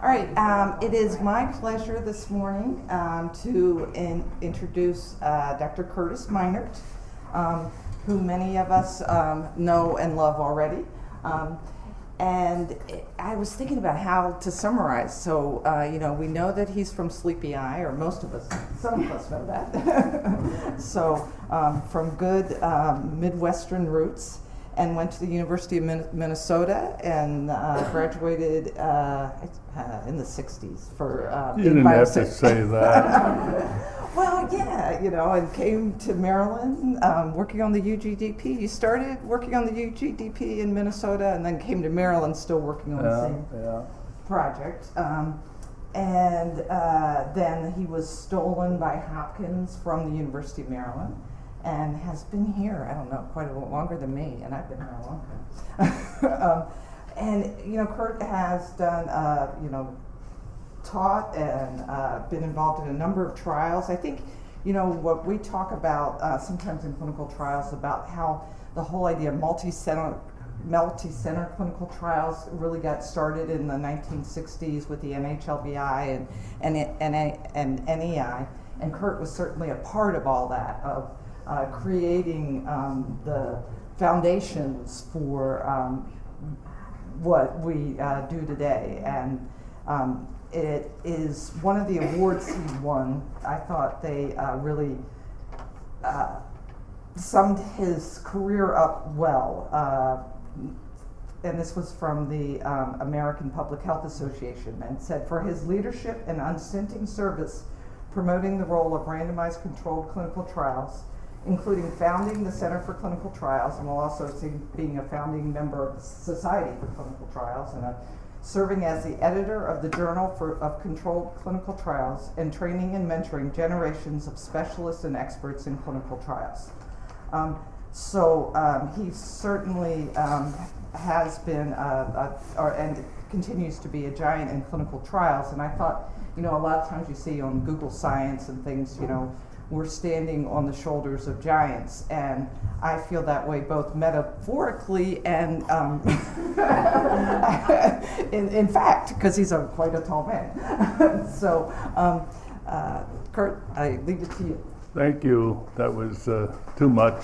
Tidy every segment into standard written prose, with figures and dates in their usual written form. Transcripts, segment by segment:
All right, it is my pleasure this morning to introduce Dr. Curtis Meinert, who many of us know and love already. I was thinking about how to summarize. So, we know that he's from Sleepy Eye, or most of us, some of us know that. So, from good Midwestern roots, and went to the University of Minnesota and graduated in the 60s for You didn't have to say that. Well, yeah, and came to Maryland working on the UGDP. You started working on the UGDP in Minnesota and then came to Maryland still working on the same project. Then he was stolen by Hopkins from the University of Maryland and has been here, I don't know, quite a lot longer than me, and I've been here a long time. Kurt has done, taught and been involved in a number of trials. I think, what we talk about sometimes in clinical trials about how the whole idea of multi-center clinical trials really got started in the 1960s with the NHLBI and NEI, and Kurt was certainly a part of all that, of creating the foundations for what we do today. And it is one of the awards he won. I thought they really summed his career up well. And this was from the American Public Health Association, and said, for his leadership and unstinting service promoting the role of randomized controlled clinical trials, including founding the Center for Clinical Trials, and we'll also see being a founding member of the Society for Clinical Trials, and serving as the editor of the Journal of Controlled Clinical Trials, and training and mentoring generations of specialists and experts in clinical trials. He certainly has been and continues to be a giant in clinical trials. And I thought, a lot of times you see on Google Science and things, we're standing on the shoulders of giants, and I feel that way both metaphorically and in fact, because he's quite a tall man. So, Kurt, I leave it to you. Thank you. That was too much.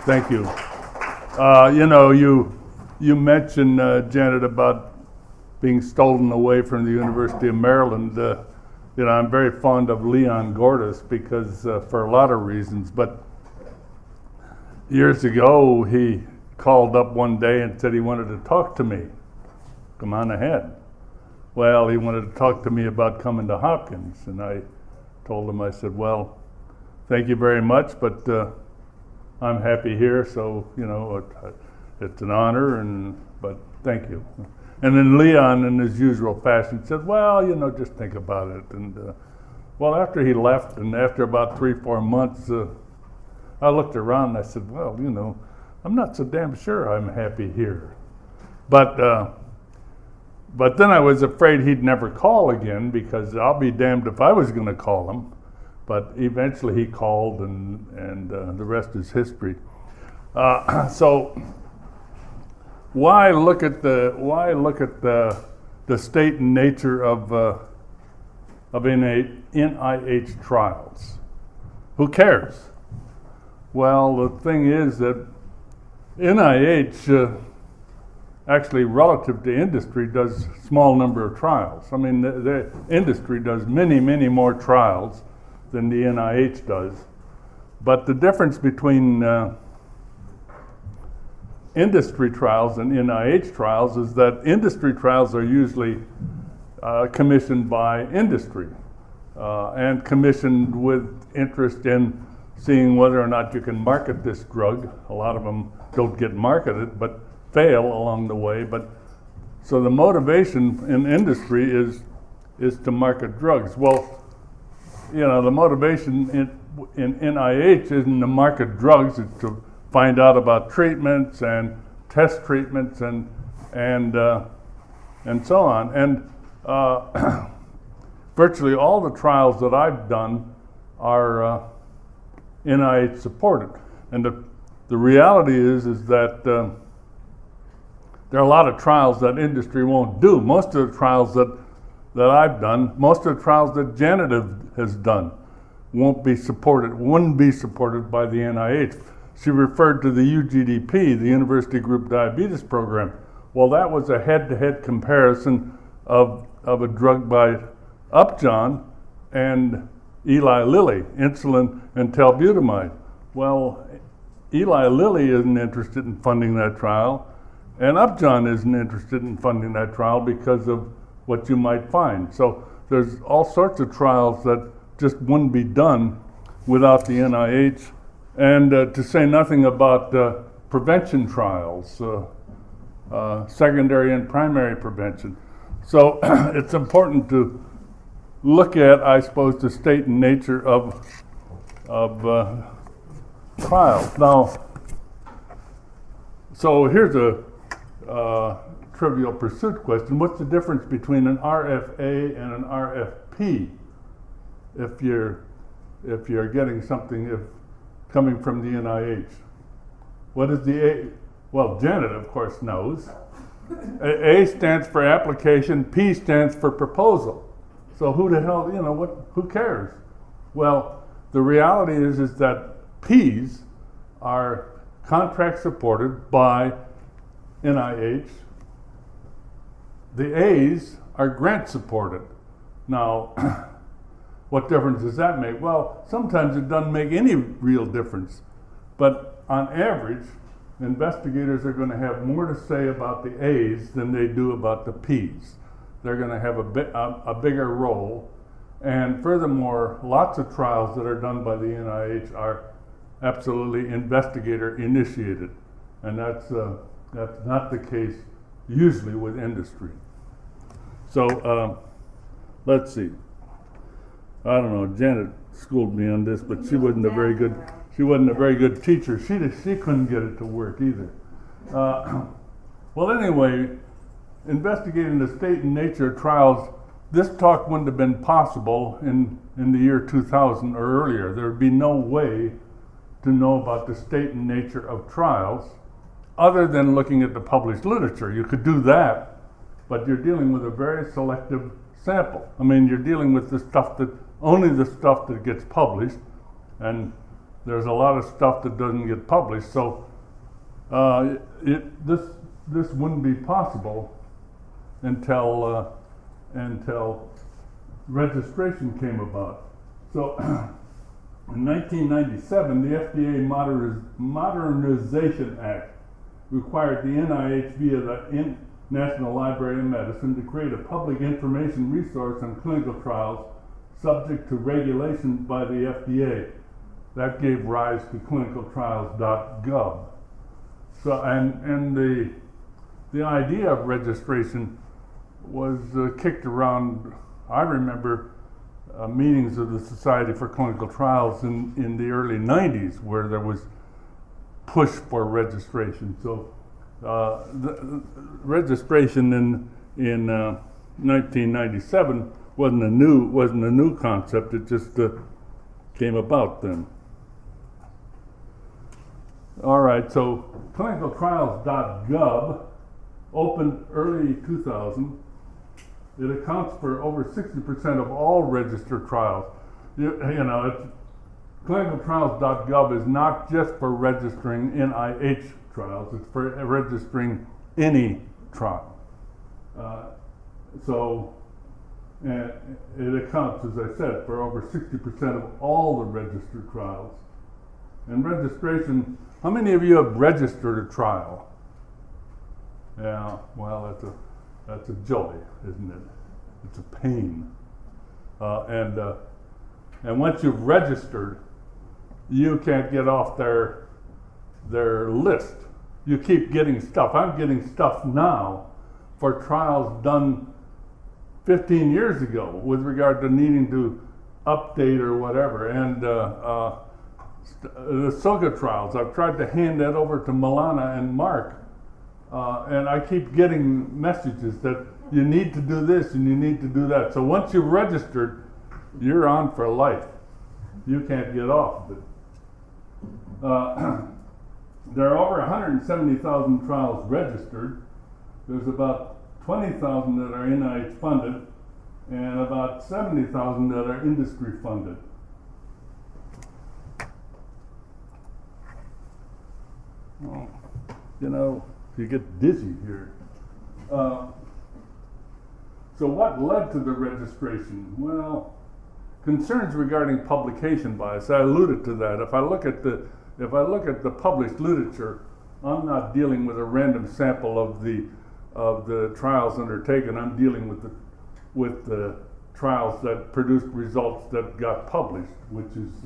Thank you. You mentioned, Janet, about being stolen away from the University of Maryland. I'm very fond of Leon Gordis because for a lot of reasons, but years ago he called up one day and said he wanted to talk to me. Come on ahead. Well, he wanted to talk to me about coming to Hopkins, and I told him, I said, well, thank you very much, but I'm happy here, so, it's an honor, but thank you. And then Leon, in his usual fashion, said, well, just think about it. And after he left, and after about 3-4 months, I looked around and I said, well, I'm not so damn sure I'm happy here. But then I was afraid he'd never call again, because I'll be damned if I was going to call him. But eventually he called, and the rest is history. So why look at the state and nature of NIH trials? Who cares? Well, the thing is that NIH actually, relative to industry, does a small number of trials. I mean, the industry does many, many more trials than the NIH does. But the difference between industry trials and NIH trials is that industry trials are usually commissioned by industry and commissioned with interest in seeing whether or not you can market this drug. A lot of them don't get marketed, but fail along the way. But so the motivation in industry is to market drugs. Well, the motivation in NIH isn't to market drugs; it's to find out about treatments and test treatments and so on. And virtually all the trials that I've done are NIH supported. And the reality is that there are a lot of trials that industry won't do. Most of the trials that I've done, most of the trials that Janet has done wouldn't be supported by the NIH. She referred to the UGDP, the University Group Diabetes Program. Well, that was a head-to-head comparison of a drug by Upjohn and Eli Lilly, insulin and talbutamide. Well, Eli Lilly isn't interested in funding that trial, and Upjohn isn't interested in funding that trial because of what you might find. So there's all sorts of trials that just wouldn't be done without the NIH, and to say nothing about prevention trials, secondary and primary prevention. So it's important to look at, I suppose, the state and nature of trials. Now, so here's a Trivial Pursuit question. What's the difference between an RFA and an RFP if you're getting something coming from the NIH? What is the A? Well, Janet, of course, knows. A stands for application, P stands for proposal. So who the hell, who cares? Well, the reality is that Ps are contract supported by NIH. The A's are grant supported. Now, what difference does that make? Well, sometimes it doesn't make any real difference. But on average, investigators are going to have more to say about the A's than they do about the P's. They're going to have a bigger role. And furthermore, lots of trials that are done by the NIH are absolutely investigator initiated. And that's not the case usually with industry. So let's see. I don't know, Janet schooled me on this, but she wasn't a very good teacher. She couldn't get it to work either. Well, anyway, investigating the state and nature of trials, this talk wouldn't have been possible in the year 2000 or earlier. There would be no way to know about the state and nature of trials other than looking at the published literature. You could do that, but you're dealing with a very selective sample. I mean, you're dealing with only the stuff that gets published, and there's a lot of stuff that doesn't get published. So this wouldn't be possible until registration came about. So in 1997, the FDA Modernization Act required the NIH via the National Library of Medicine to create a public information resource on clinical trials subject to regulation by the FDA. That gave rise to clinicaltrials.gov. So, and the idea of registration was kicked around. I remember meetings of the Society for Clinical Trials in the early 90s where there was push for registration. So the registration in 1997 wasn't a new concept. It just came about then. All right, so clinicaltrials.gov opened early 2000. It accounts for over 60% of all registered trials. Clinicaltrials.gov is not just for registering NIH trials, it's for registering any trial. And it accounts, as I said, for over 60% of all the registered trials. And registration, how many of you have registered a trial? Yeah, well, that's a joy, isn't it? It's a pain. And once you've registered, you can't get off their list. You keep getting stuff. I'm getting stuff now for trials done 15 years ago with regard to needing to update or whatever. And the SOGA trials, I've tried to hand that over to Milana and Mark, and I keep getting messages that you need to do this and you need to do that. So once you've registered, you're on for life. You can't get off of it. There are over 170,000 trials registered, there's about 20,000 that are NIH funded and about 70,000 that are industry funded. Oh, you know, you get dizzy here. So what led to the registration? Well, concerns regarding publication bias. I alluded to that. If I look at the published literature, I'm not dealing with a random sample of the trials undertaken. I'm dealing with the trials that produced results that got published, which is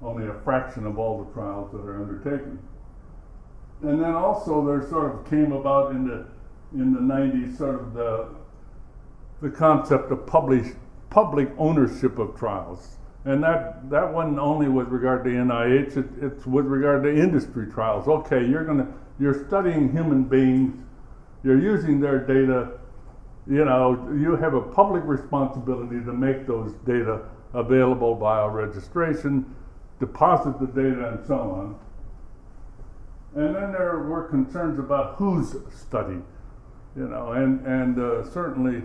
only a fraction of all the trials that are undertaken. And then also there sort of came about in the 90s sort of the concept of public ownership of trials. And that wasn't only with regard to NIH, it's with regard to industry trials. Okay, you're studying human beings, you're using their data, you know, you have a public responsibility to make those data available via registration, deposit the data, and so on. And then there were concerns about whose study, you know, and certainly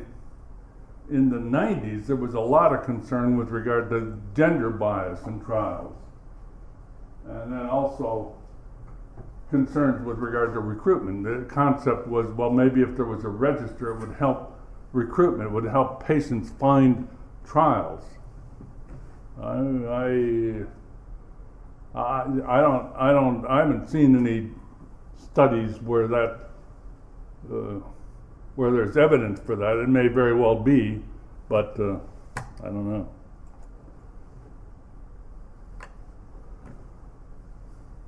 in the 90s there was a lot of concern with regard to gender bias in trials. And then also concerns with regard to recruitment. The concept was, well, maybe if there was a register, it would help recruitment, it would help patients find trials. I haven't seen any studies where where there's evidence for that. It may very well be, but I don't know.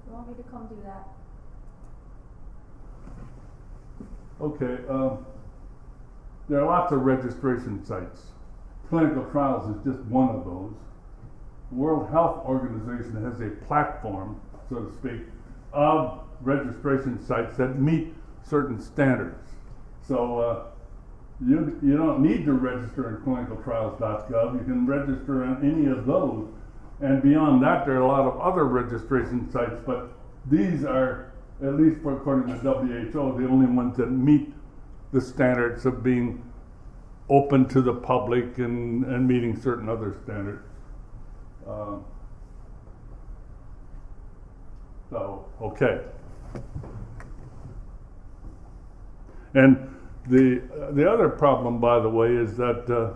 You want me to come do that? Okay, there are lots of registration sites. Clinical trials is just one of those. The World Health Organization has a platform, so to speak, of registration sites that meet certain standards. So you don't need to register in clinicaltrials.gov. You can register on any of those. And beyond that, there are a lot of other registration sites, but these are, at least according to WHO, the only ones that meet the standards of being open to the public and meeting certain other standards. Okay. And the other problem, by the way, is that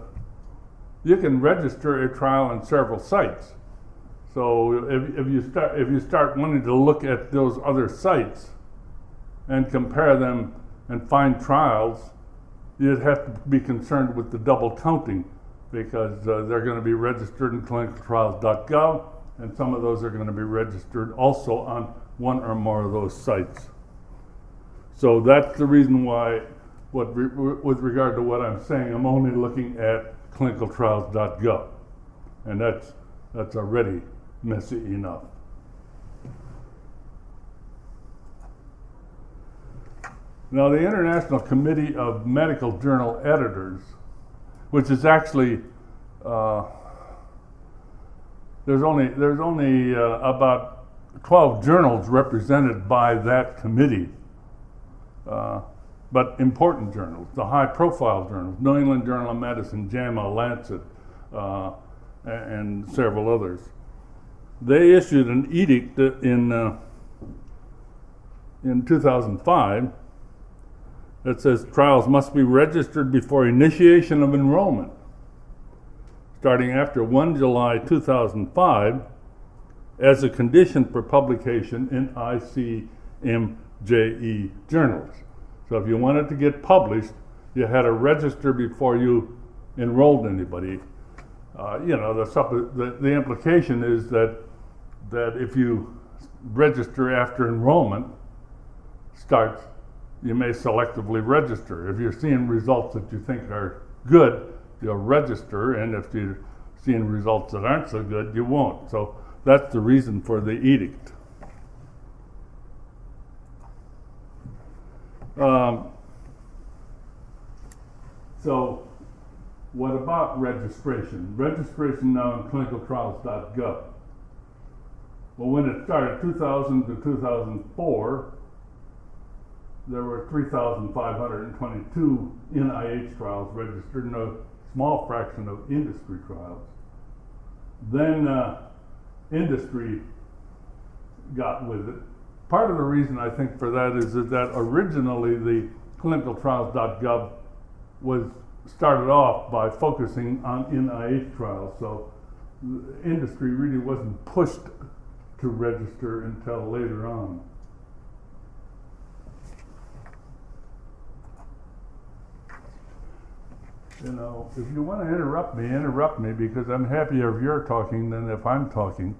you can register a trial in several sites. So if you start wanting to look at those other sites and compare them and find trials, you'd have to be concerned with the double counting, because they're going to be registered in clinicaltrials.gov, and some of those are going to be registered also on one or more of those sites. So that's the reason why, with regard to what I'm saying, I'm only looking at clinicaltrials.gov, and that's already messy enough. Now, the International Committee of Medical Journal Editors, which is actually there's only about 12 journals represented by that committee, but important journals, the high-profile journals, New England Journal of Medicine, JAMA, Lancet, and several others. They issued an edict in 2005 that says trials must be registered before initiation of enrollment, starting after 1 July 2005, as a condition for publication in ICMJE journals. So if you wanted to get published, you had to register before you enrolled anybody. The implication is that if you register after enrollment starts, you may selectively register. If you're seeing results that you think are good, you'll register, and if you're seeing results that aren't so good, you won't. So that's the reason for the edict. So what about registration? Registration now in clinicaltrials.gov. Well, when it started, 2000 to 2004, there were 3,522 NIH trials registered and a small fraction of industry trials. Then industry got with it. Part of the reason I think for that is that originally the clinicaltrials.gov was started off by focusing on NIH trials, so the industry really wasn't pushed to register until later on. You know, if you want to interrupt me because I'm happier if you're talking than if I'm talking.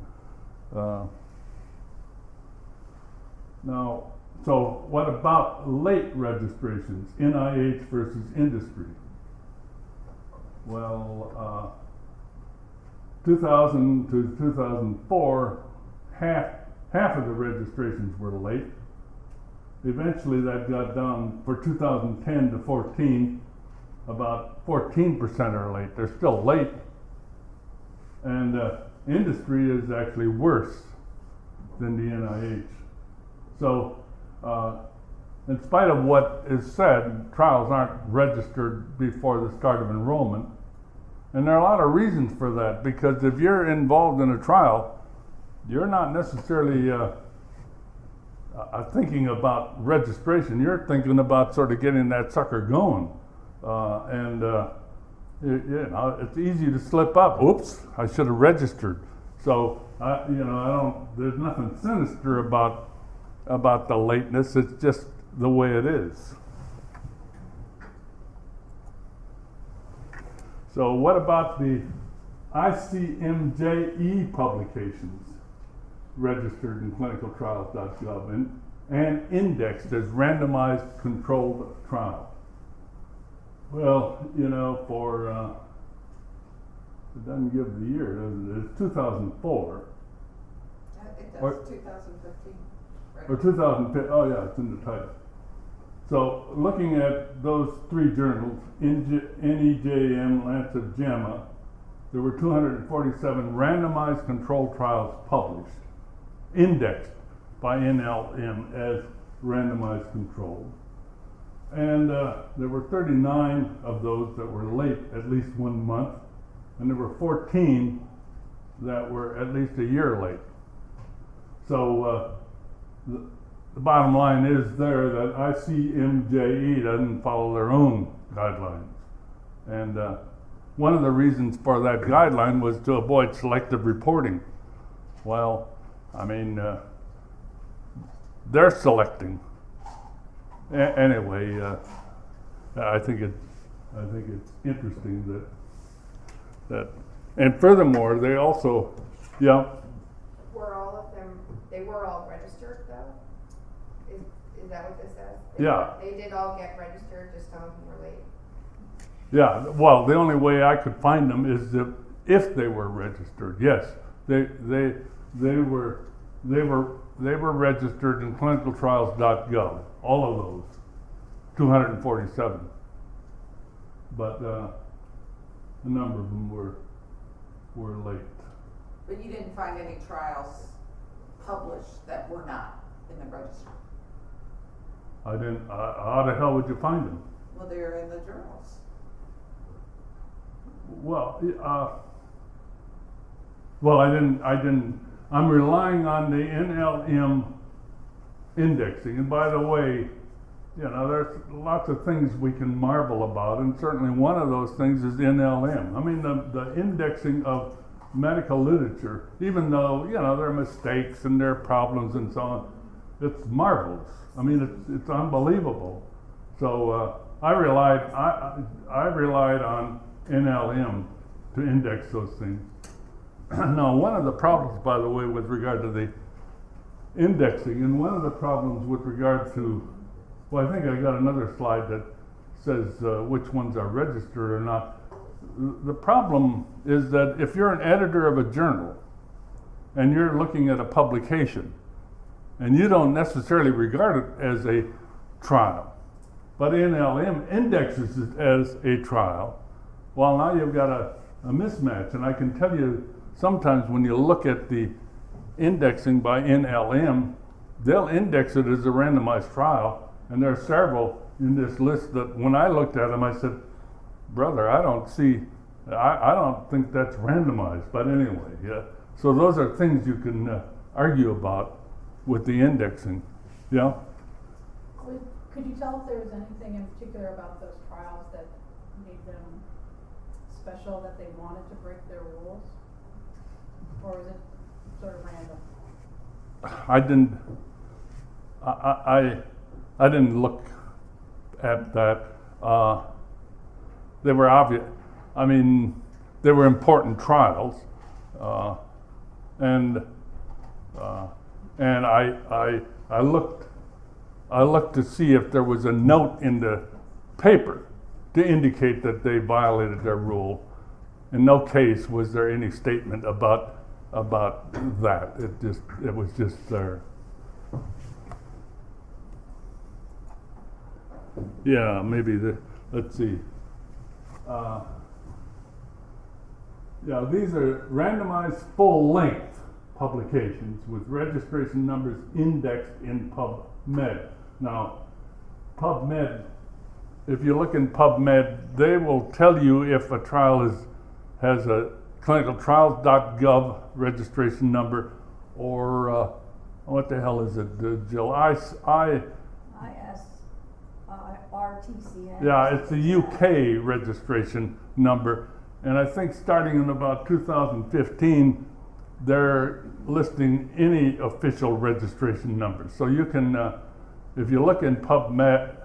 Now, so what about late registrations, NIH versus industry? Well, 2000 to 2004, half of the registrations were late. Eventually that got down for 2010 to 14, about 14% are late. They're still late. And industry is actually worse than the NIH. So, in spite of what is said, trials aren't registered before the start of enrollment. And there are a lot of reasons for that, because if you're involved in a trial, you're not necessarily thinking about registration. You're thinking about sort of getting that sucker going. You know, it's easy to slip up. Oops, I should have registered. So, there's nothing sinister about the lateness. It's just the way it is. So what about the ICMJE publications registered in clinicaltrials.gov and indexed as randomized controlled trials? Well, it doesn't give the year, does it? It's 2004. It does, Or- 2015. Right. Or 2010, oh yeah, it's in the title. So looking at those three journals, NEJM, Lancet, JAMA, there were 247 randomized controlled trials published, indexed by NLM as randomized controlled. And there were 39 of those that were late at least 1 month, and there were 14 that were at least a year late. So the bottom line is there that ICMJE doesn't follow their own guidelines. And one of the reasons for that guideline was to avoid selective reporting. Well, I mean, they're selecting. Anyway, I think it's interesting that, and furthermore, they also, yeah. Were all of them, they were all registered though? Is that what this says? Yeah. They did all get registered, just some of them were late? Yeah, well, the only way I could find them is if they were registered. Yes, they were registered in clinicaltrials.gov. All of those, 247. But a number of them were late. But you didn't find any trials published that were not in the registry? I didn't. How the hell would you find them? Well, they're in the journals. Well, I didn't. I'm relying on the NLM indexing. And by the way, there's lots of things we can marvel about, and certainly one of those things is NLM. I mean, the indexing of medical literature, even though, there are mistakes and there are problems and so on, it's marvelous. I mean, it's unbelievable. So I relied on NLM to index those things. Now, one of the problems, by the way, with regard to the indexing, and one of the problems with regard to, well, I think I got another slide that says which ones are registered or not. The problem is that if you're an editor of a journal and you're looking at a publication and you don't necessarily regard it as a trial, but NLM indexes it as a trial, well, now you've got a mismatch. And I can tell you, sometimes when you look at the indexing by NLM, they'll index it as a randomized trial, And there are several in this list that when I looked at them, I said, brother, I don't think that's randomized, but anyway, yeah. So those are things you can argue about with the indexing, yeah? Could you tell if there was anything in particular about those trials that made them special, that they wanted to break their rules? Or was it sort of random? I didn't look at that. They were obvious. I mean, they were important trials, and I looked to see if there was a note in the paper to indicate that they violated their rule. In no case was there any statement about that. It was just there. Yeah, maybe let's see. Yeah, these are randomized full-length publications with registration numbers indexed in PubMed. Now, PubMed, if you look in PubMed, they will tell you if a trial has a clinicaltrials.gov registration number, or what the hell is it, Jill? RTCN. Yeah, it's the UK registration number, and I think starting in about 2015, they're listing any official registration number. So you can, if you look in PubMed,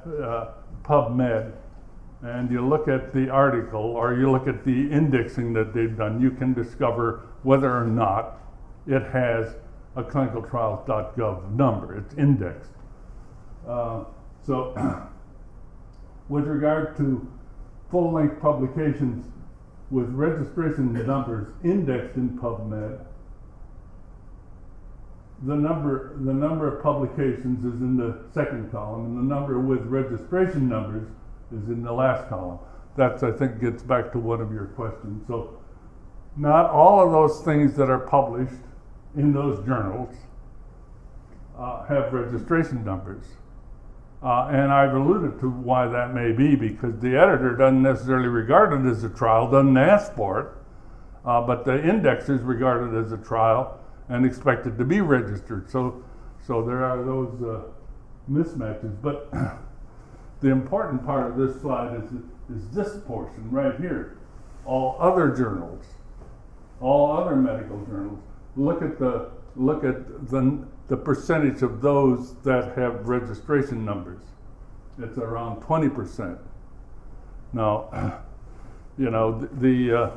and you look at the article, or you look at the indexing that they've done, you can discover whether or not it has a clinicaltrials.gov number. It's indexed. So with regard to full-length publications with registration numbers indexed in PubMed, the number of publications is in the second column, and the number with registration numbers is in the last column. That's, I think, gets back to one of your questions. So not all of those things that are published in those journals have registration numbers. And I've alluded to why that may be, because the editor doesn't necessarily regard it as a trial, doesn't ask for it, but the indexers regard it as a trial and expect it to be registered. So there are those mismatches. But the important part of this slide is this portion right here. All other journals, all other medical journals, look at the percentage of those that have registration numbers. It's around 20%. Now, you know, the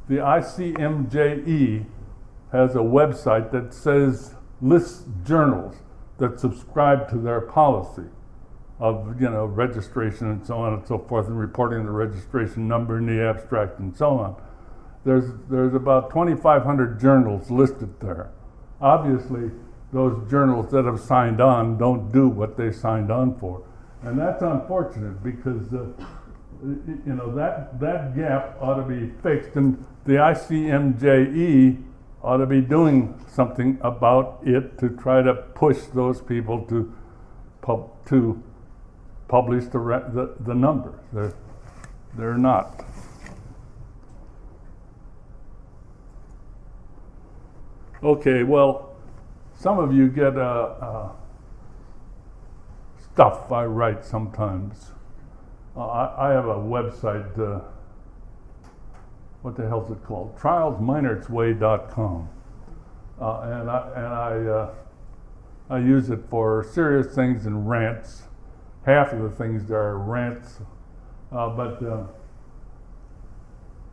ICMJE has a website that lists journals that subscribe to their policy of, you know, registration and so on and so forth, and reporting the registration number in the abstract and so on. There's about 2,500 journals listed there. Obviously, those journals that have signed on don't do what they signed on for. And that's unfortunate, because you know, that gap ought to be fixed, and the ICMJE ought to be doing something about it to try to push those people to publish the numbers. They're not. Okay, well, some of you get stuff I write sometimes. I have a website, what the hell's it called? trialsmeinertsway.com. And I use it for serious things and rants. Half of the things there are rants, but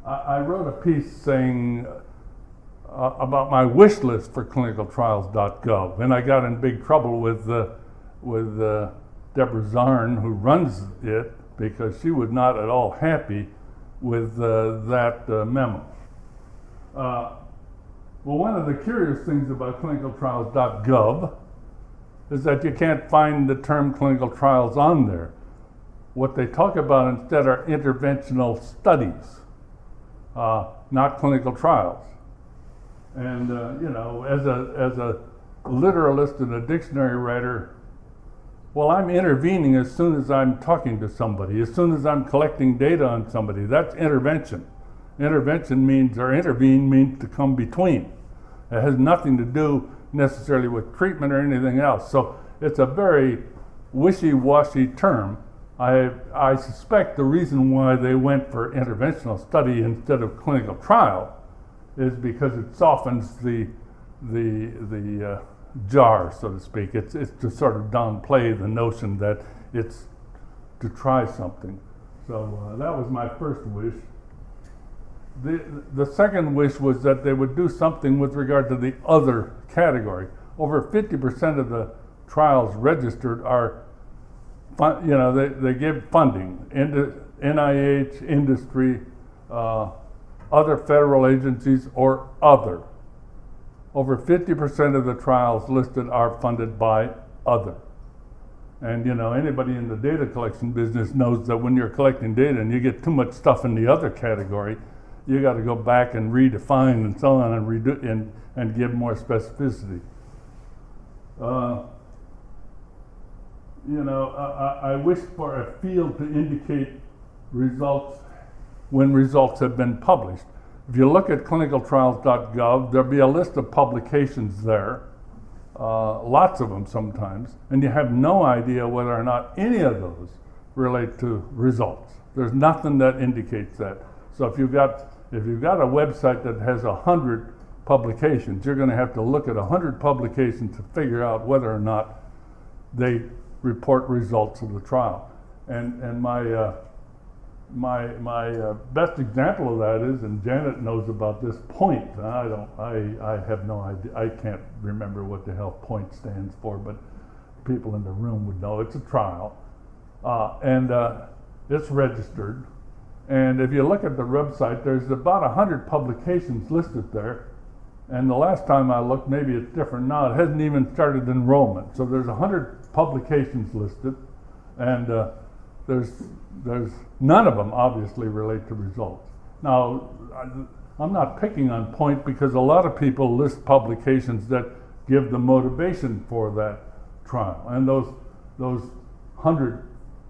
I wrote a piece saying about my wish list for clinicaltrials.gov, and I got in big trouble with Deborah Zarn, who runs it, because she was not at all happy with that memo. Well, one of the curious things about clinicaltrials.gov is that you can't find the term clinical trials on there. What they talk about instead are interventional studies, not clinical trials. And you know, as a literalist and a dictionary writer, Well, I'm intervening as soon as I'm talking to somebody, as soon as I'm collecting data on somebody. That's intervention. Intervention means, or intervene means to come between. It has nothing to do necessarily with treatment or anything else. So it's a very wishy-washy term. I suspect the reason why they went for interventional study instead of clinical trial is because it softens the jar, so to speak. It's to sort of downplay the notion that it's to try something. So that was my first wish. The second wish was that they would do something with regard to the other category. Over 50% of the trials registered are, they give funding into NIH, industry, other federal agencies, or other. Over 50% of the trials listed are funded by other. And anybody in the data collection business knows that when you're collecting data and you get too much stuff in the other category, you got to go back and redefine and so on and redo and give more specificity. I wish for a field to indicate results when results have been published. If you look at clinicaltrials.gov, there'll be a list of publications there, lots of them sometimes, and you have no idea whether or not any of those relate to results. There's nothing that indicates that. So if you've got a website that has 100 publications, you're going to have to look at 100 publications to figure out whether or not they report results of the trial. And my best example of that is, and Janet knows about this, POINT. I have no idea. I can't remember what the hell POINT stands for, but people in the room would know. It's a trial, and it's registered. And if you look at the website, there's about 100 publications listed there. And the last time I looked, maybe it's different now, it hasn't even started enrollment. So there's 100 publications listed, and there's none of them obviously relate to results. Now, I'm not picking on POINT because a lot of people list publications that give the motivation for that trial. And those 100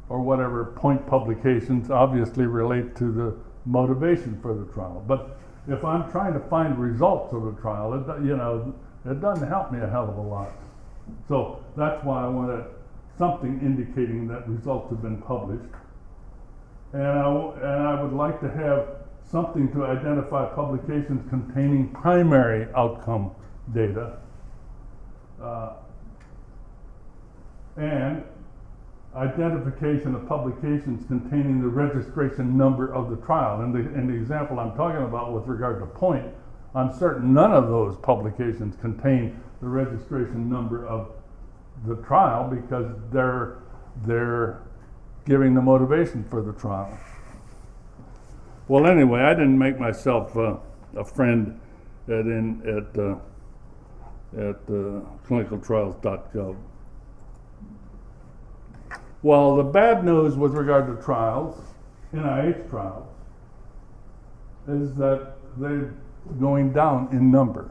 or whatever POINT publications obviously relate to the motivation for the trial. But if I'm trying to find results of a trial, it doesn't help me a hell of a lot. So that's why I wanted something indicating that results have been published. And I would like to have something to identify publications containing primary outcome data, and identification of publications containing the registration number of the trial. And the example I'm talking about with regard to POINT, I'm certain none of those publications contain the registration number of the trial because they're giving the motivation for the trial. Well, anyway, I didn't make myself a friend at clinicaltrials.gov. Well, the bad news with regard to trials, NIH trials, is that they're going down in number.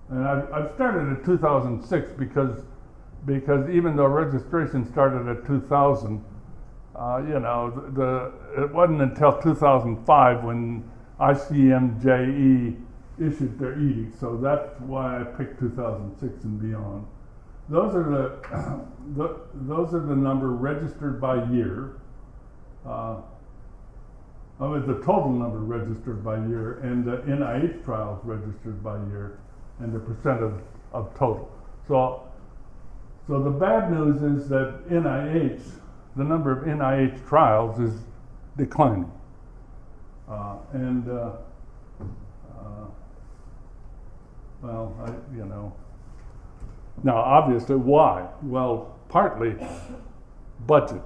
And I've started at 2006 because even though registration started at 2000, it wasn't until 2005 when ICMJE issued their edict. So that's why I picked 2006 and beyond. Those are the number registered by year. The total number registered by year, and the NIH trials registered by year, and the percent of total. So the bad news is that the number of NIH trials is declining, Now, obviously, why? Well, partly budget.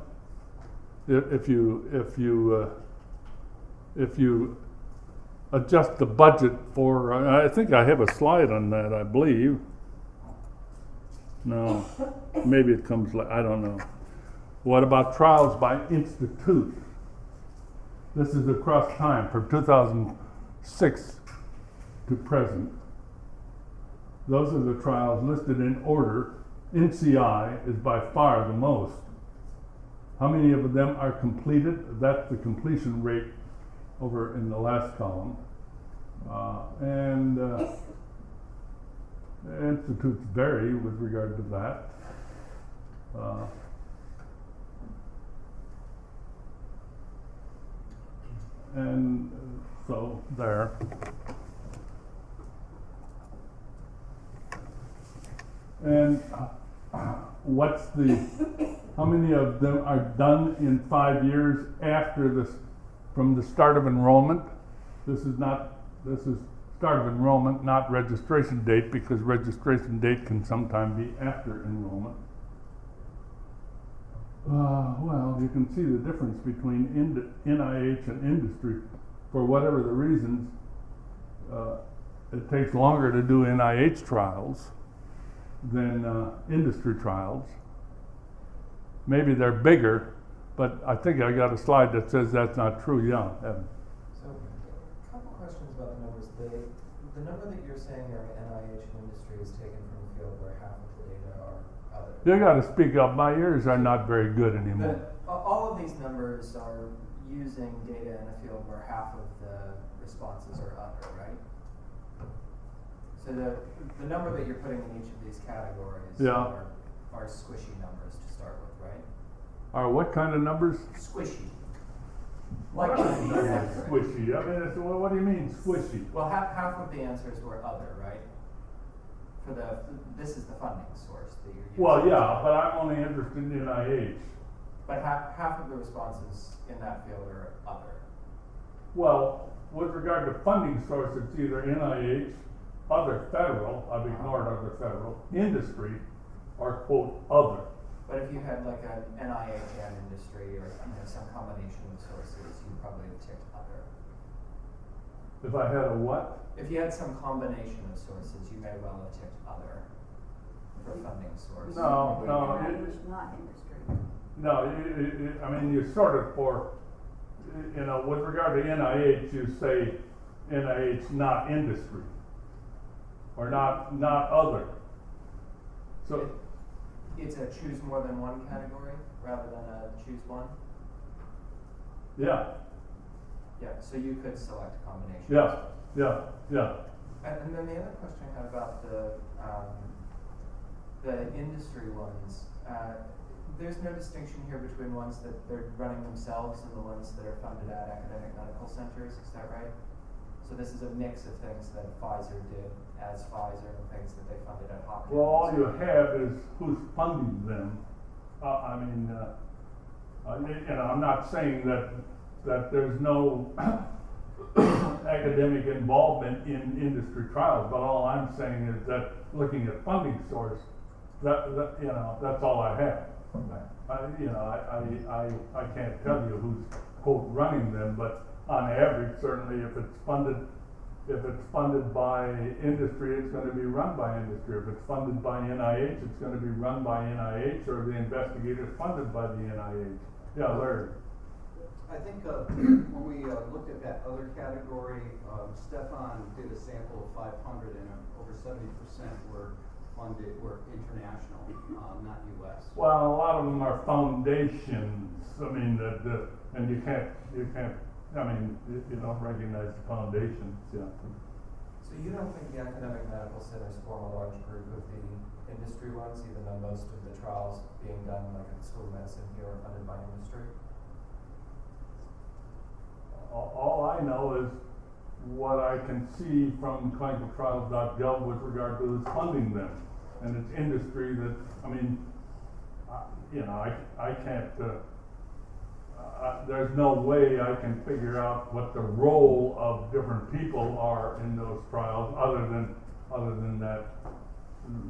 If you adjust the budget for, I think I have a slide on that, I believe. No, maybe it comes, I don't know. What about trials by institute? This is across time from 2006 to present. Those are the trials listed in order NCI is by far the most. How many of them are completed? That's the completion rate over in the last column. And institutes vary with regard to that. And so there. And how many of them are done in 5 years after this, from the start of enrollment? This is start of enrollment, not registration date, because registration date can sometime be after enrollment. Well, you can see the difference between NIH and industry. For whatever the reasons, it takes longer to do NIH trials than industry trials. Maybe they're bigger, but I think I got a slide that says that's not true. Yeah, Evan. So, a couple questions about the numbers. The number that you're saying there, NIH and industry, is taken from a field where half of the data are other. You got to speak up. My ears are not very good anymore. All of these numbers are using data in a field where half of the responses are other, right? So the number that you're putting in each of these categories are squishy numbers to start with, right? Are what kind of numbers? Squishy. Like squishy. I mean, what do you mean squishy? Well, half of the answers were other, right? This is the funding source that you're using. Well, yeah, but I'm only interested in NIH. But half of the responses in that field are other. Well, with regard to funding source, it's either NIH, other federal, I've ignored other federal, industry, or quote, other. But if you had like an NIH and industry or some combination of sources, you'd probably have ticked other. If I had a what? If you had some combination of sources, you may well have ticked other for funding source. No, Not industry. No, I mean, you sort of with regard to NIH, you say NIH, not industry, or not other. So it's a choose more than one category rather than a choose one? yeah. Yeah, so you could select a combination. Yeah. And then the other question I had about the industry ones, there's no distinction here between ones that they're running themselves and the ones that are funded at academic medical centers, is that right? So this is a mix of things that Pfizer did as Pfizer and things that they funded at Hopkins. Well, all you have is who's funding them. I'm not saying that there's no academic involvement in industry trials, but all I'm saying is that looking at funding source, that's all I have. I can't tell you who's quote running them, but on average, certainly if it's funded by industry, it's going to be run by industry. If it's funded by NIH, it's going to be run by NIH, or the investigators funded by the NIH. Yeah, Larry. I think when we looked at that other category, Stefan did a sample of 500, and over 70% were international, not U.S. Well, a lot of them are foundations. I mean, and you can't. I mean, you don't recognize the foundations. Yeah. So you don't think the academic medical centers form a large group of the industry ones, even though most of the trials being done, like at the School of Medicine here, are funded by industry? All I know is what I can see from clinicaltrials.gov with regard to who's funding them, and it's industry that I can't. There's no way I can figure out what the role of different people are in those trials, other than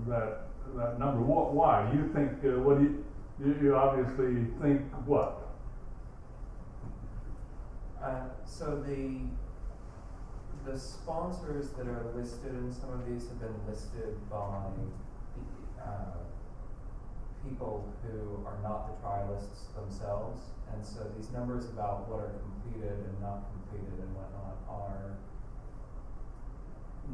that number. Why? You think? What do you obviously think? What? So the sponsors that are listed in some of these have been listed by people who are not the trialists themselves, and so these numbers about what are completed and not completed and whatnot are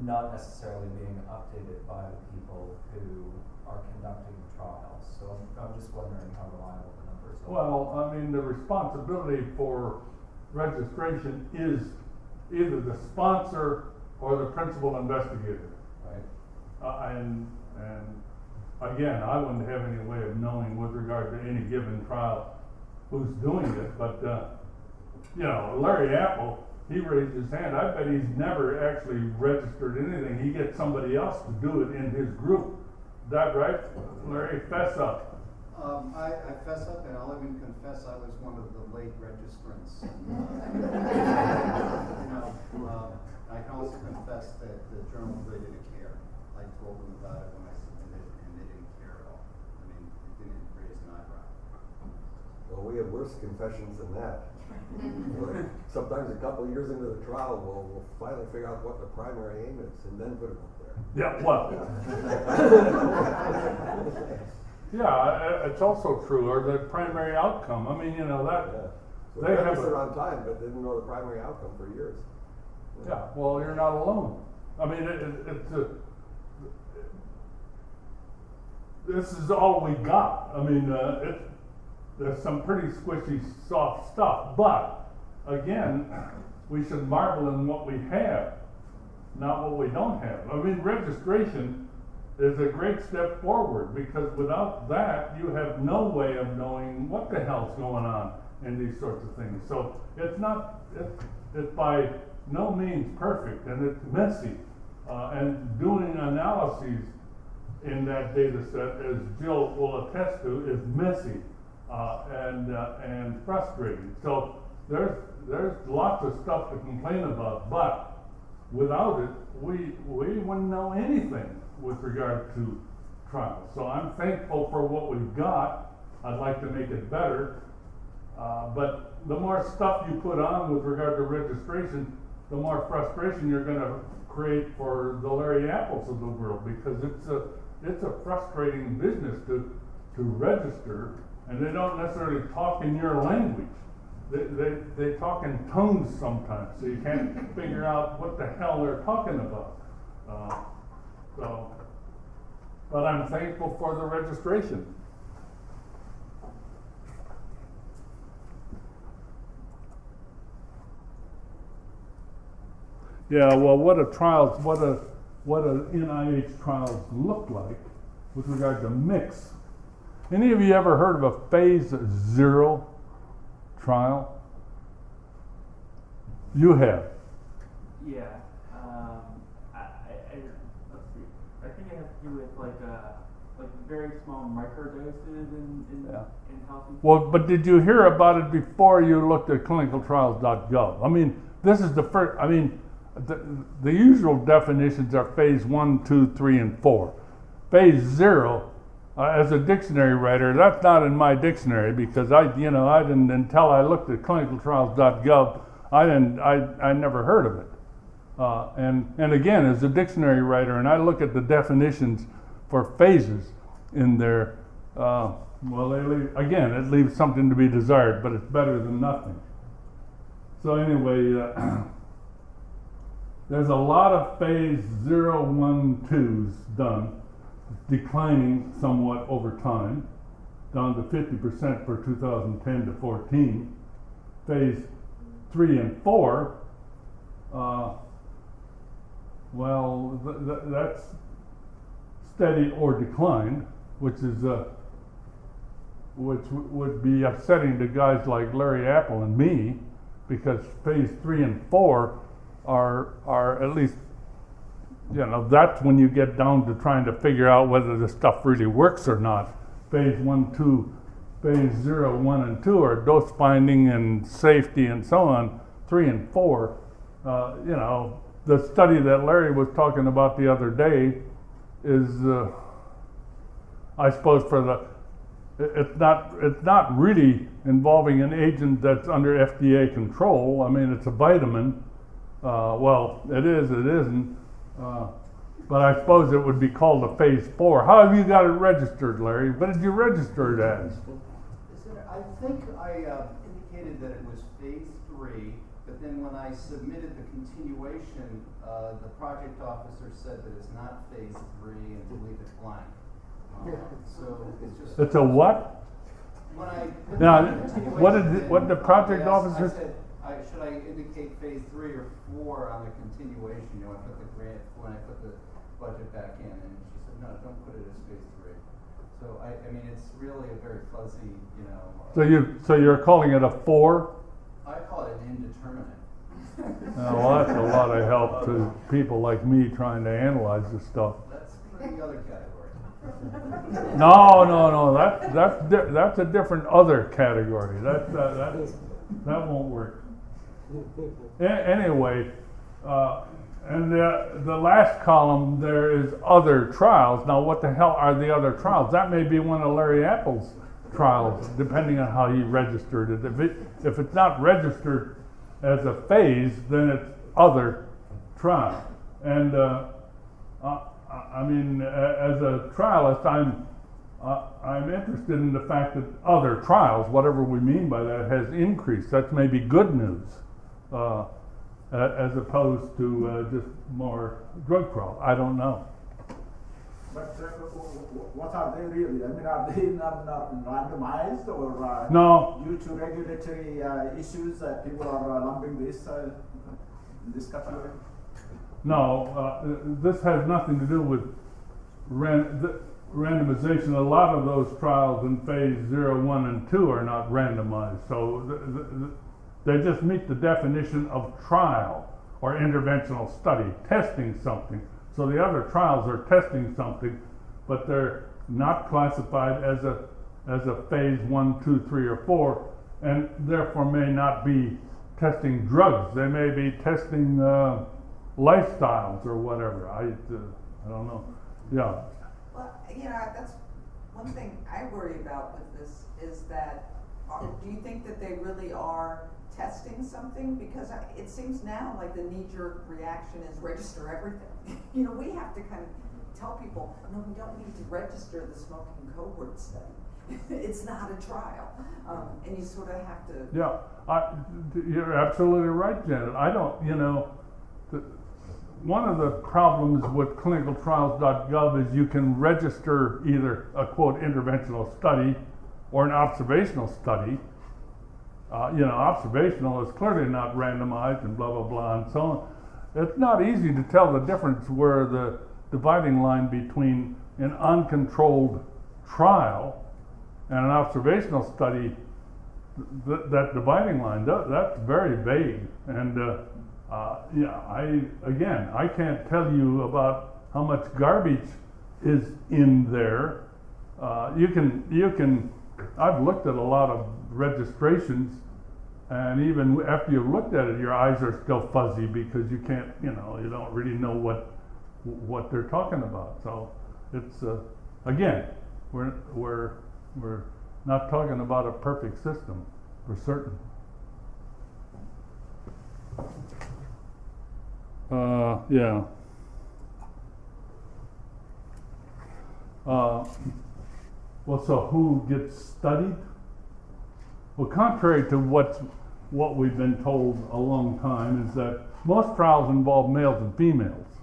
not necessarily being updated by the people who are conducting the trials. So I'm just wondering how reliable the numbers are. Well, I mean, the responsibility for registration is either the sponsor or the principal investigator. Right. And again, I wouldn't have any way of knowing with regard to any given trial who's doing it, but, you know, Larry Apple, he raised his hand. I bet he's never actually registered anything. He gets somebody else to do it in his group. Is that right? Larry, fess up. I fess up, and I'll even confess I was one of the late registrants. I can also confess that the journal really didn't care. I told them about it when I submitted, and they didn't care at all. I mean, it didn't raise an eyebrow. Well, we have worse confessions than that. Sometimes a couple of years into the trial, we'll finally figure out what the primary aim is, and then put it up there. Yeah, well. Yeah, it's also true, or the primary outcome. I mean, you know, that, Yeah. So they have registered on time, but didn't know the primary outcome for years. yeah, well, you're not alone. I mean, this is all we got. I mean, there's some pretty squishy, soft stuff, but again, we should marvel in what we have, not what we don't have. I mean, registration is a great step forward, because without that, you have no way of knowing what the hell's going on in these sorts of things. So it's by no means perfect, and it's messy. And doing analyses in that data set, as Jill will attest to, is messy and frustrating. So there's lots of stuff to complain about, but without it, we wouldn't know anything with regard to trials. So I'm thankful for what we've got. I'd like to make it better. But the more stuff you put on with regard to registration, the more frustration you're going to create for the Larry Apples of the world, because it's a frustrating business to register, and they don't necessarily talk in your language. They talk in tongues sometimes, so you can't figure out what the hell they're talking about. But I'm thankful for the registration. Yeah, well, what a NIH trials look like with regard to mix. Any of you ever heard of a phase 0 trial? You have. Yeah. Let's see. I think it has to do with like very small microdoses in healthy. Well, but did you hear about it before you looked at clinicaltrials.gov? I mean, this is the first. I mean, the usual definitions are phase 1, 2, 3, and 4. Phase 0, as a dictionary writer, that's not in my dictionary, because I didn't, until I looked at clinicaltrials.gov, I never heard of it. And again, as a dictionary writer, and I look at the definitions for phases in there, it leaves something to be desired, but it's better than nothing. So anyway, there's a lot of phase 0, 1, 2s done, declining somewhat over time, down to 50% for 2010 to 14. Phase 3 and 4, that's steady or declined, which would be upsetting to guys like Larry Apple and me, because phase 3 and 4 are at least, that's when you get down to trying to figure out whether the stuff really works or not. Phase 1, 2, phase 0, 1, and 2 are dose finding and safety and so on. 3 and 4, the study that Larry was talking about the other day is, I suppose, it's not really involving an agent that's under FDA control. I mean, it's a vitamin. It is, it isn't. But I suppose it would be called a phase 4. How have you got it registered, Larry? What did you register it as? I think I indicated that it was phase 3, But then when I submitted the continuation, the project officer said that it's not phase 3 and to leave it blank. So it's just. It's a what? When I put Now, the continuation what did in, what the project I asked- officer? I said, should I indicate phase 3 or 4 on the continuation? You know, I put the grant, when I put the budget back in, and she said, no, don't put it as phase 3. So I mean, it's really a very fuzzy, you know. So you're calling it a 4? I call it an indeterminate. Well, that's a lot of help to people like me trying to analyze this stuff. That's for the other category. No. That's a different other category. That won't work. Anyway, and the last column there is other trials. Now, what the hell are the other trials? That may be one of Larry Apple's trials, depending on how he registered it. If it's not registered as a phase, then it's other trial. And I mean, as a trialist, I'm interested in the fact that other trials, whatever we mean by that, has increased. That's maybe good news, as opposed to just more drug trials. I don't know. But what are they really? I mean, are they not randomized or No. due to regulatory issues that people are lumping this in this category? No, this has nothing to do with randomization. A lot of those trials in phase 0, 1, and 2 are not randomized. So they just meet the definition of trial or interventional study, testing something. So the other trials are testing something, but they're not classified as a phase 1, 2, 3, or 4, and therefore may not be testing drugs. They may be testing lifestyles or whatever. I don't know. Yeah. Well, you know, that's one thing I worry about with this is that, do you think that they really are testing something? Because it seems now like the knee-jerk reaction is register everything. You know, we have to kind of tell people, no, we don't need to register the smoking cohort study. It's not a trial, and you sort of have to. Yeah, you're absolutely right, Janet. I don't, you know, one of the problems with clinicaltrials.gov is you can register either a quote interventional study or an observational study. You know, observational is clearly not randomized and blah, blah, blah, and so on. It's not easy to tell the difference where the dividing line between an uncontrolled trial and an observational study, that dividing line, that's very vague. And yeah, I can't tell you about how much garbage is in there. You can, I've looked at a lot of registrations, and even after you've looked at it, your eyes are still fuzzy because you can't, you know, you don't really know what they're talking about. So it's again, we're not talking about a perfect system, for certain. Yeah. Well, so who gets studied? Well, contrary to what we've been told a long time, is that most trials involve males and females,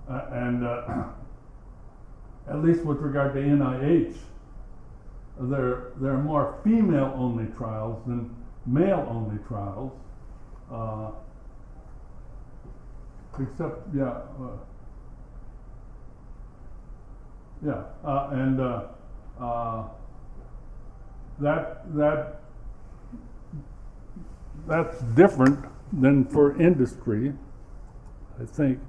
and at least with regard to NIH, there are more female-only trials than male-only trials. Except, yeah, and that's different than for industry, I think.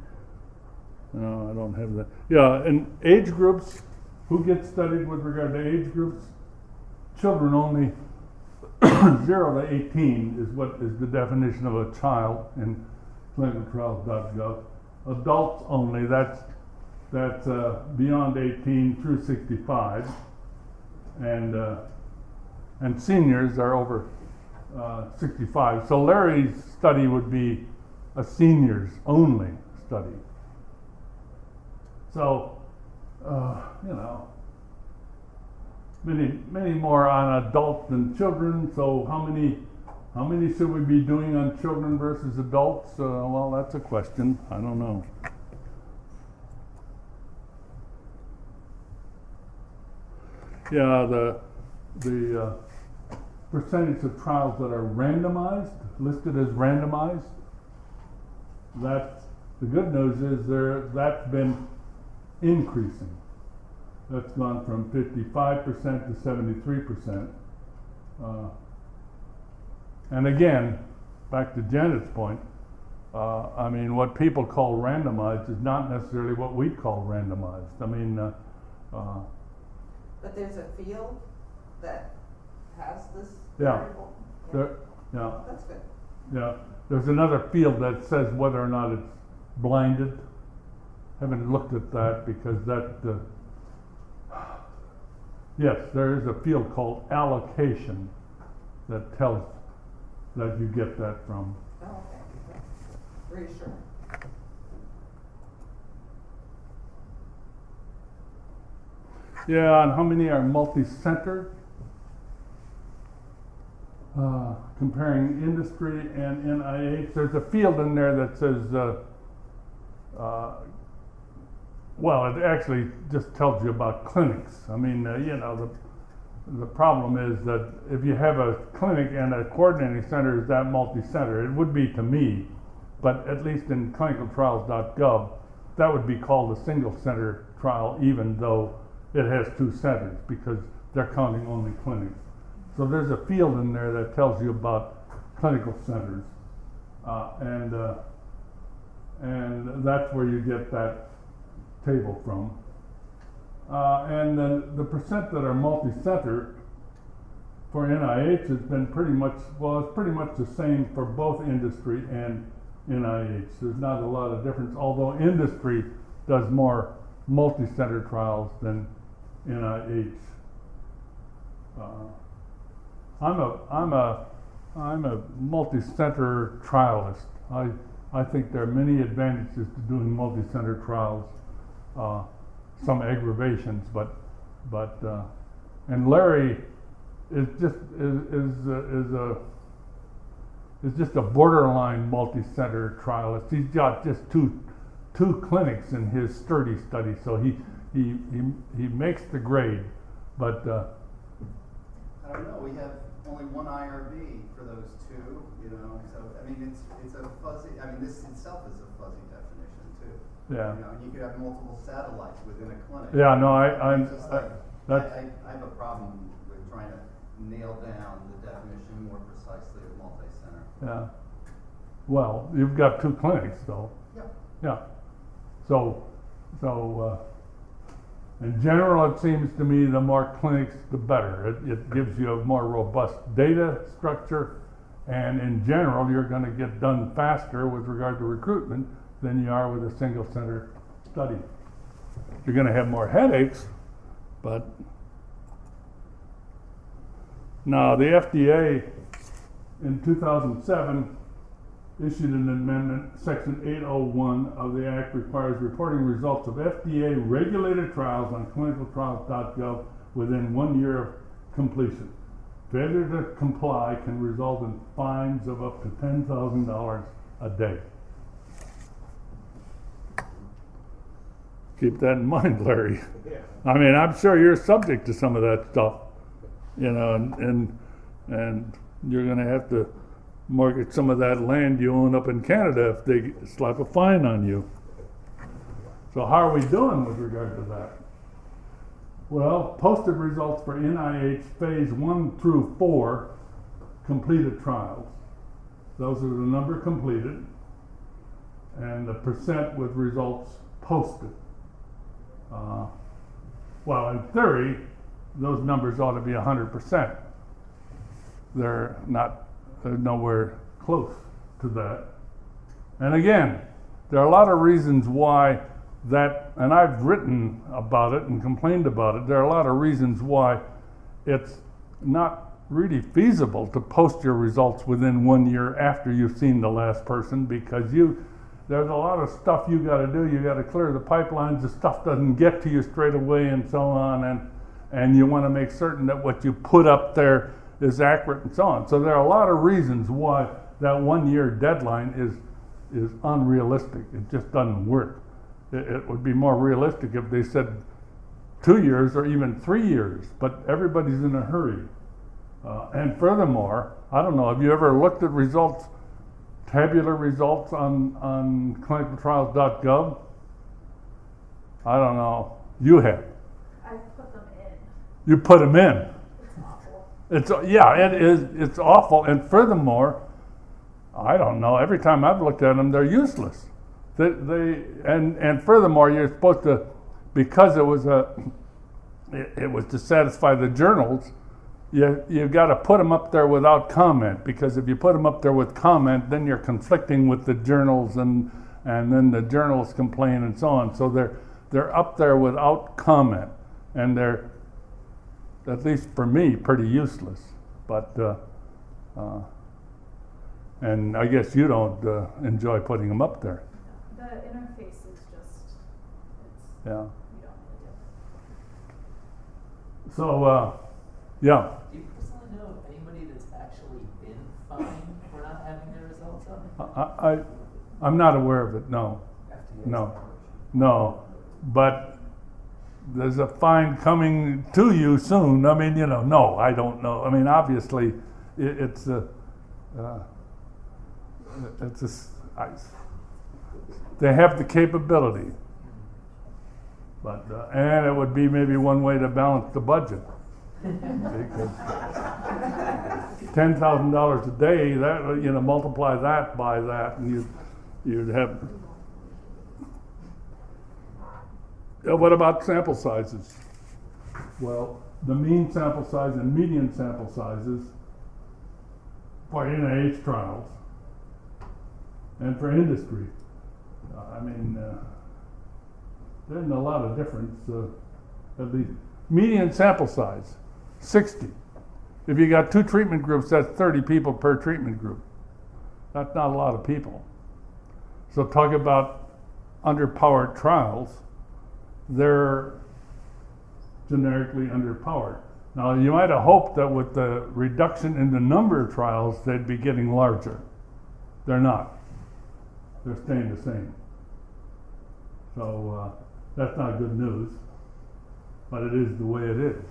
No, I don't have that. Yeah, and age groups, who gets studied with regard to age groups? Children only. 0 to 18 is what is the definition of a child in clinicaltrials.gov. Adults only, that's beyond 18 through 65, and seniors are over 65. So Larry's study would be a seniors only study. So you know, many more on adults than children. So how How many should we be doing on children versus adults? Well, that's a question. I don't know. Yeah, the percentage of trials that are randomized, listed as randomized, that's, the good news is that's been increasing. That's gone from 55% to 73%. And again, back to Janet's point, I mean, what people call randomized is not necessarily what we call randomized. I mean, But there's a field that has this Yeah. variable? yeah, That's good. yeah. There's another field that says whether or not it's blinded. Haven't looked at that because that, yes, there is a field called allocation that tells that you get that from. Oh, okay. That's reassuring. Yeah, and how many are multi-center? Comparing industry and NIH, there's a field in there that says, well, it actually just tells you about clinics. I mean, you know, the problem is that if you have a clinic and a coordinating center is that multi-center, it would be to me, but at least in clinicaltrials.gov, that would be called a single center trial, even though it has two centers, because they're counting only clinics. So there's a field in there that tells you about clinical centers, and that's where you get that table from. And then the percent that are multi-center for NIH has been pretty much, well, it's pretty much the same for both industry and NIH. There's not a lot of difference, although industry does more multi-center trials than NIH. I'm a multi-center trialist. I think there are many advantages to doing multi-center trials. Some aggravations, but and Larry is just a borderline multi-center trialist. He's got just two clinics in his sturdy study, so he makes the grade, but I don't know, we have only one IRB for those two, you know, so, I mean, it's a fuzzy, I mean, this itself is a fuzzy definition too. yeah. You know, and you could have multiple satellites within a clinic. Yeah, no, It's just like, I have a problem with trying to nail down the definition more precisely of multi-center. Yeah. Well, you've got two clinics, though. Yeah. Yeah. So, in general, it seems to me the more clinics, the better. It gives you a more robust data structure, and in general, you're going to get done faster with regard to recruitment than you are with a single center study. You're going to have more headaches, but now the FDA in 2007 issued an amendment. Section 801 of the Act requires reporting results of FDA regulated trials on clinicaltrials.gov within 1 year of completion. Failure to comply can result in fines of up to $10,000 a day. Keep that in mind, Larry. Yeah. I mean, I'm sure you're subject to some of that stuff, you know, and you're going to have to mortgage some of that land you own up in Canada if they slap a fine on you. So how are we doing with regard to that? Well, posted results for NIH phase 1 through 4 completed trials. Those are the number completed and the percent with results posted. Well, in theory, those numbers ought to be 100%. They're nowhere close to that. And again, there are a lot of reasons why that, and I've written about it and complained about it, there are a lot of reasons why it's not really feasible to post your results within 1 year after you've seen the last person, because there's a lot of stuff you got to do. You got to clear the pipelines. The stuff doesn't get to you straight away, and so on. And you want to make certain that what you put up there is accurate and so on. So there are a lot of reasons why that 1 year deadline is unrealistic. It just doesn't work. It would be more realistic if they said 2 years or even 3 years, but everybody's in a hurry. And furthermore, I don't know, have you ever looked at results, tabular results on clinicaltrials.gov? I don't know. You have. I put them in. You put them in. It's awful. It is. It's awful. And furthermore, I don't know. Every time I've looked at them, they're useless. And furthermore, you're supposed to, because it was to satisfy the journals. You got to put them up there without comment, because if you put them up there with comment, then you're conflicting with the journals, and then the journals complain and so on. So they're up there without comment, and they're, at least for me, pretty useless. But and I guess you don't enjoy putting them up there. The interface is just, Yeah. you don't really do. So yeah. Do you personally know of anybody that's actually been fined for not having their results up? I'm not aware of it. No. No. But there's a fine coming to you soon. I mean, no, I don't know. I mean, obviously, they have the capability, but and it would be maybe one way to balance the budget. Because $10,000 a day, that multiply that by that, and you'd have. What about sample sizes? Well, the mean sample size and median sample sizes for NIH trials and for industry. I mean, there isn't a lot of difference. At least median sample size, 60. If you got 2 treatment groups, that's 30 people per treatment group. That's not a lot of people. So talk about underpowered trials. They're generically underpowered. Now, you might have hoped that with the reduction in the number of trials, they'd be getting larger. They're not. They're staying the same. So that's not good news, but it is the way it is.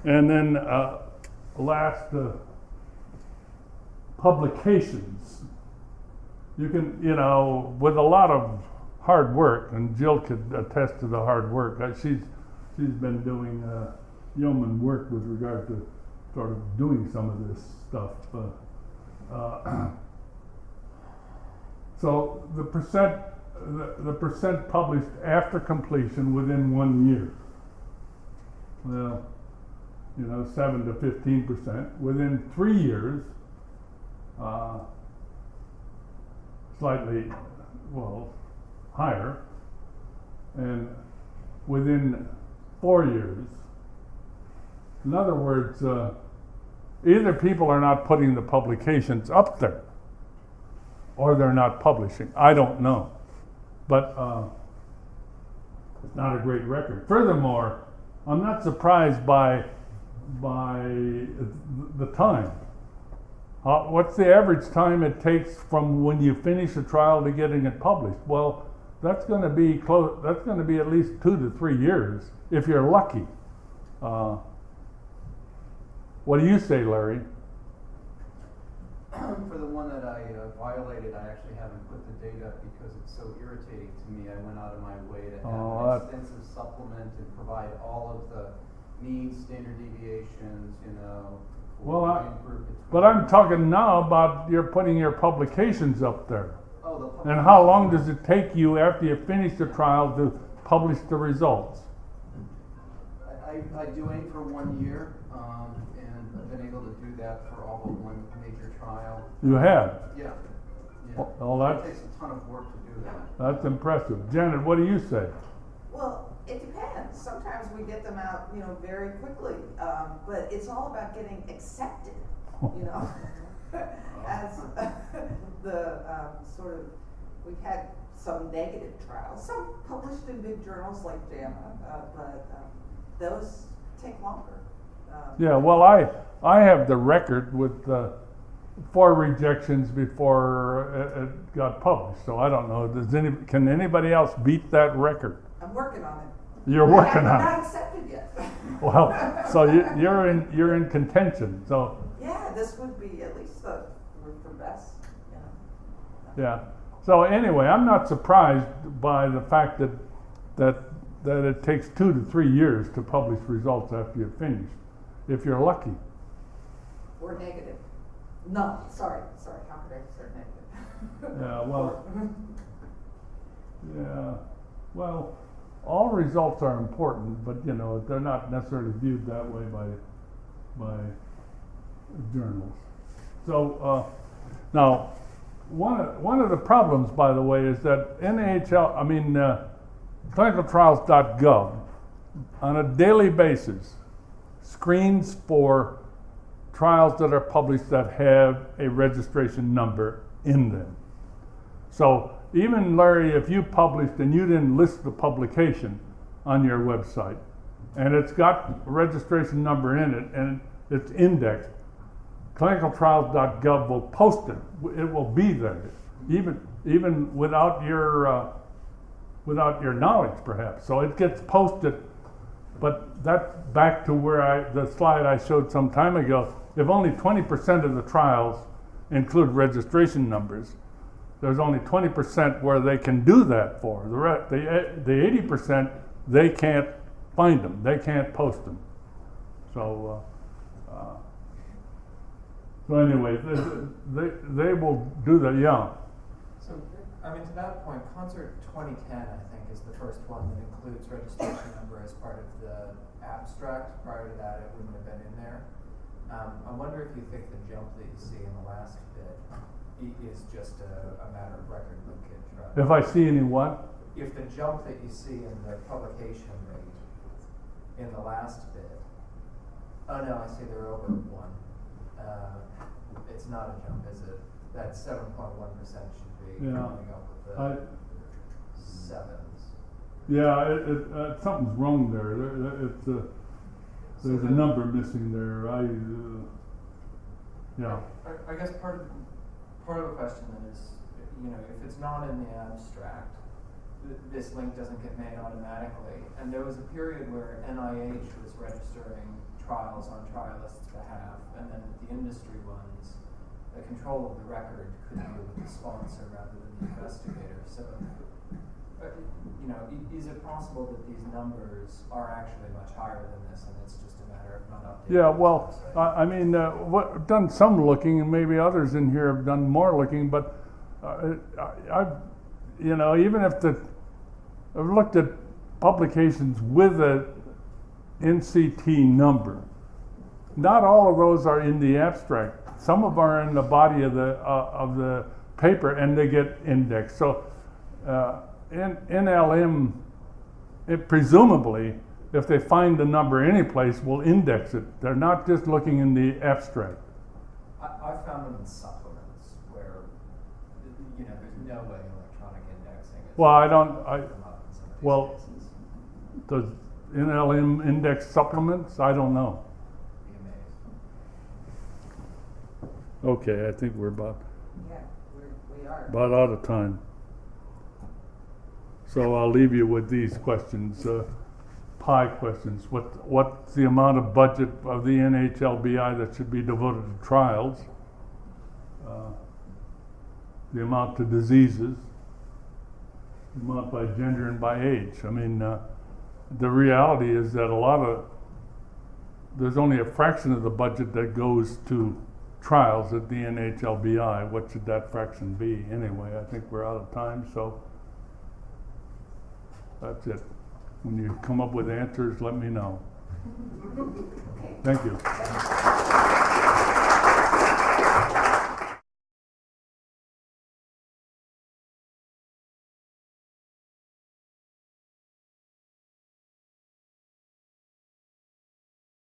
And then last, publications. You can, with a lot of hard work, and Jill could attest to the hard work. She's been doing yeoman work with regard to sort of doing some of this stuff. So the percent published after completion within 1 year. Well, 7 to 15%. Within 3 years, slightly, higher. And within 4 years. In other words, either people are not putting the publications up there, or they're not publishing. I don't know. But it's not a great record. Furthermore, I'm not surprised by the time. What's the average time it takes from when you finish a trial to getting it published? Well, that's going to be close. That's going to be at least 2 to 3 years if you're lucky. What do you say, Larry? For the one that I violated, I actually haven't put the date up because it's so irritating to me. I went out of my way to have an extensive supplement and provide all of the mean standard deviations, But I'm talking now about you're putting your publications up there. And how long does it take you after you finish the trial to publish the results? I do aim for 1 year, and I've been able to do that for all but one major trial. You have? Yeah. Well, It takes a ton of work to do that. That's impressive. Janet, what do you say? Well, it depends. Sometimes we get them out, very quickly, but it's all about getting accepted, as the sort of we've had some negative trials, some published in big journals like JAMA, but those take longer. Yeah, well, I have the record with 4 rejections before it got published, so I don't know. Can anybody else beat that record? I'm working on it. You're working on Not it. accepted yet. Well, so you're in contention. So Yeah, this would be at least the room for best. yeah. So anyway, I'm not surprised by the fact that it takes 2 to 3 years to publish results after you've finished, if you're lucky. Or negative. No, sorry. How could I say negative? Yeah. Well. Yeah. Well. All results are important, but they're not necessarily viewed that way by journals. So now, one of the problems, by the way, is that clinicaltrials.gov on a daily basis screens for trials that are published that have a registration number in them. So even, Larry, if you published and you didn't list the publication on your website, and it's got a registration number in it, and it's indexed, clinicaltrials.gov will post it. It will be there, even without your knowledge, perhaps. So it gets posted. But that's back to the slide I showed some time ago. If only 20% of the trials include registration numbers, there's only 20% where they can do that for. The 80%, they can't find them. They can't post them. So anyway, they will do that. Yeah. So, to that point, Concert 2010, I think, is the first one that includes registration number as part of the abstract. Prior to that, it wouldn't have been in there. I wonder if you think the jump that you see in the last bit is just a matter of record linkage, right? If I see any what? If the jump that you see in the publication rate in the last bit, oh no, I see they're over 1. It's not a jump, is it? That 7.1% should be coming up with the 7s. Yeah, something's wrong there. There's a number missing there. I guess part of the question then is, if it's not in the abstract, this link doesn't get made automatically. And there was a period where NIH was registering trials on trialists' behalf, and then the industry ones, the control of the record could be with the sponsor rather than the investigator. So, is it possible that these numbers are actually much higher than this, and it's just a matter of not updating? Yeah, well, I've done some looking, and maybe others in here have done more looking, but even if I've looked at publications with a NCT number, not all of those are in the abstract. Some of them are in the body of the paper, and they get indexed. So NLM, presumably, if they find the number any place, will index it. They're not just looking in the abstract. I found them in supplements where there's no way electronic indexing is. Well, does NLM index supplements? I don't know. Be amazed. Okay, I think we're about We are. out of time. So I'll leave you with these questions, pie questions. What's the amount of budget of the NHLBI that should be devoted to trials? The amount to diseases, the amount by gender and by age. The reality is that there's only a fraction of the budget that goes to trials at the NHLBI. What should that fraction be anyway? I think we're out of time, so that's it. When you come up with answers, let me know. Okay. Thank you.